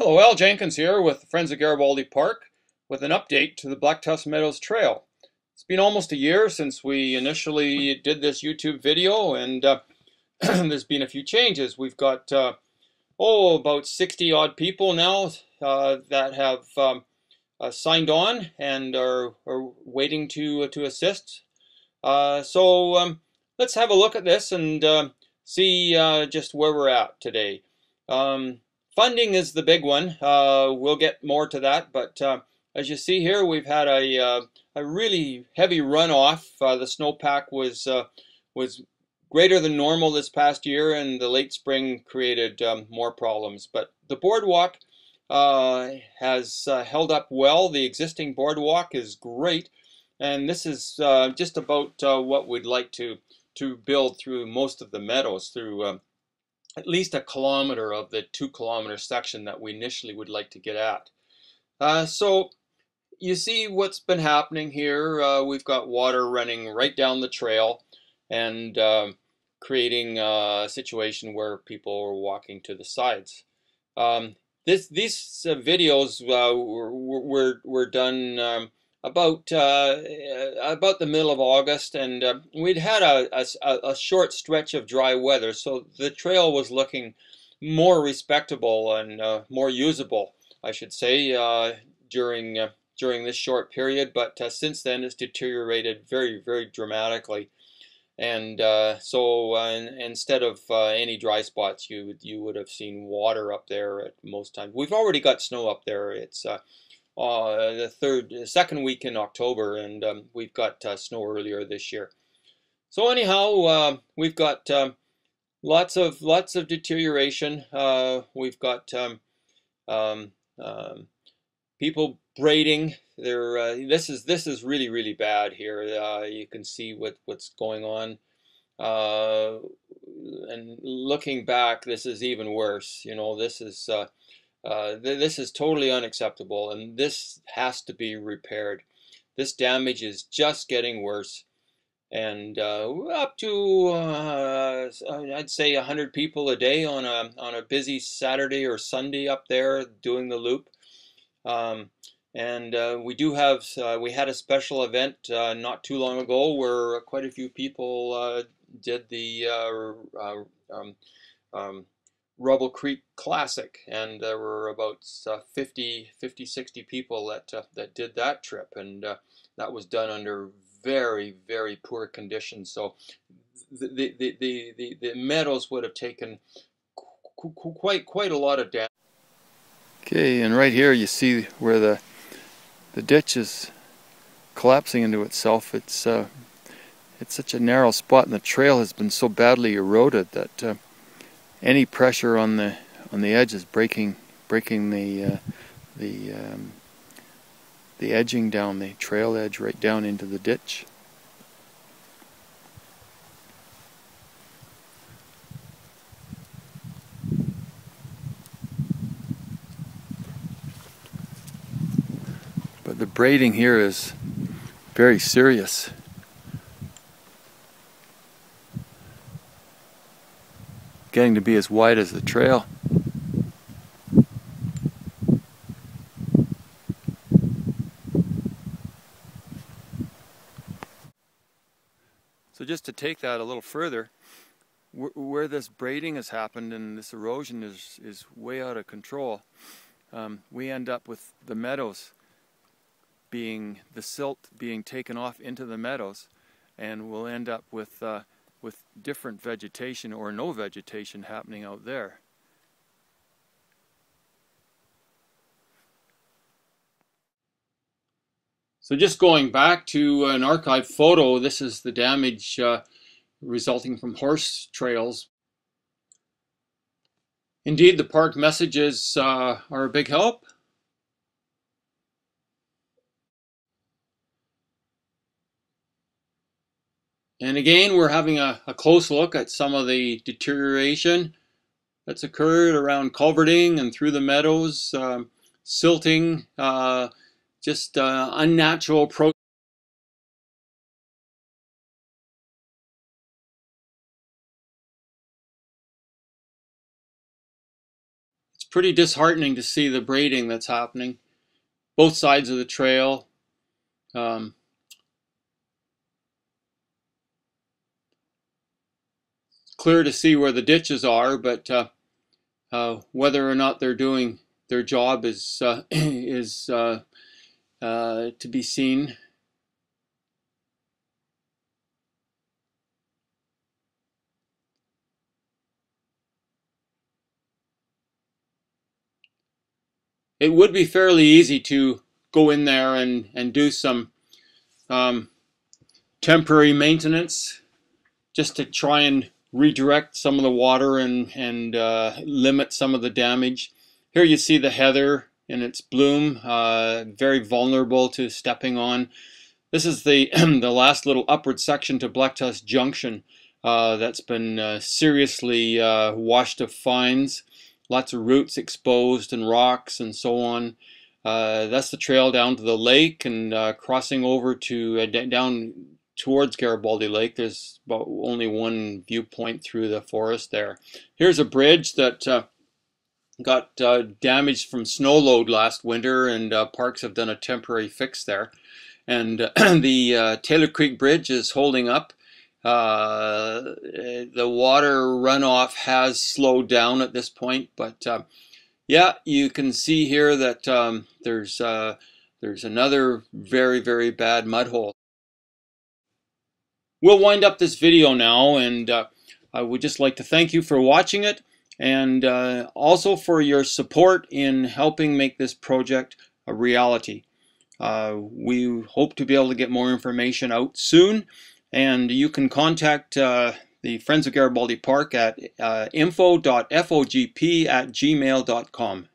Hello, Al Jenkins here with the Friends of Garibaldi Park with an update to the Tusk Meadows Trail. It's been almost a year since we initially did this YouTube video, and there's been a few changes. We've got about 60 odd people now that have signed on and are waiting to assist. Let's have a look at this and see just where we're at today. Um, Funding is the big one. We'll get more to that, but as you see here, we've had a really heavy runoff. The snowpack was greater than normal this past year, and the late spring created more problems. But the boardwalk has held up well. The existing boardwalk is great, and this is just about what we'd like to build through most of the meadows, through at least a kilometer of the 2 kilometer section that we initially would like to get at. So you see what's been happening here. We've got water running right down the trail and creating a situation where people are walking to the sides. These videos were done about the middle of August, and we'd had a short stretch of dry weather, so the trail was looking more respectable and more usable, I should say, during this short period. But since then, it's deteriorated very dramatically. And instead of any dry spots, you would have seen water up there at most times. We've already got snow up there. It's the second week in October, and we've got snow earlier this year. So anyhow, we've got lots of deterioration. We've got um, people braiding. This is really bad here. You can see what's going on. And looking back, this is even worse. You know, this is totally unacceptable, and this has to be repaired. This damage is just getting worse, and up to I'd say 100 people a day on a busy Saturday or Sunday up there doing the loop. And we had a special event not too long ago where quite a few people did the Rubble Creek Classic, and there were about 60 people that did that trip, and that was done under very poor conditions. So the meadows would have taken quite a lot of damage. Okay, and right here you see where the ditch is collapsing into itself. It's such a narrow spot, and the trail has been so badly eroded that any pressure on the edge is breaking the edging down, the trail edge right down into the ditch. But the braiding here is very serious. Getting to be as wide as the trail. So just to take that a little further, where this braiding has happened and this erosion is way out of control, we end up with the meadows the silt being taken off into the meadows, and we'll end up with different vegetation or no vegetation happening out there. So just going back to an archive photo, this is the damage resulting from horse trails. Indeed, the park messages are a big help. And again, we're having a close look at some of the deterioration that's occurred around culverting and through the meadows, silting, just unnatural approach. pretty disheartening to see the braiding that's happening. Both sides of the trail. Clear to see where the ditches are, but whether or not they're doing their job is to be seen. It would be fairly easy to go in there and do some temporary maintenance just to try and redirect some of the water and limit some of the damage. Here you see the heather in its bloom, very vulnerable to stepping on. This is the the last little upward section to Black Tusk Junction that's been seriously washed of fines. Lots of roots exposed and rocks and so on. That's the trail down to the lake and crossing over to down towards Garibaldi Lake. There's about only one viewpoint through the forest there. Here's a bridge that got damaged from snow load last winter, and Parks have done a temporary fix there. And the Taylor Creek Bridge is holding up. The water runoff has slowed down at this point, but yeah, you can see here that there's another very, very bad mud hole. We'll wind up this video now, and I would just like to thank you for watching it, and also for your support in helping make this project a reality. We hope to be able to get more information out soon, and you can contact the Friends of Garibaldi Park at info.fogp@gmail.com.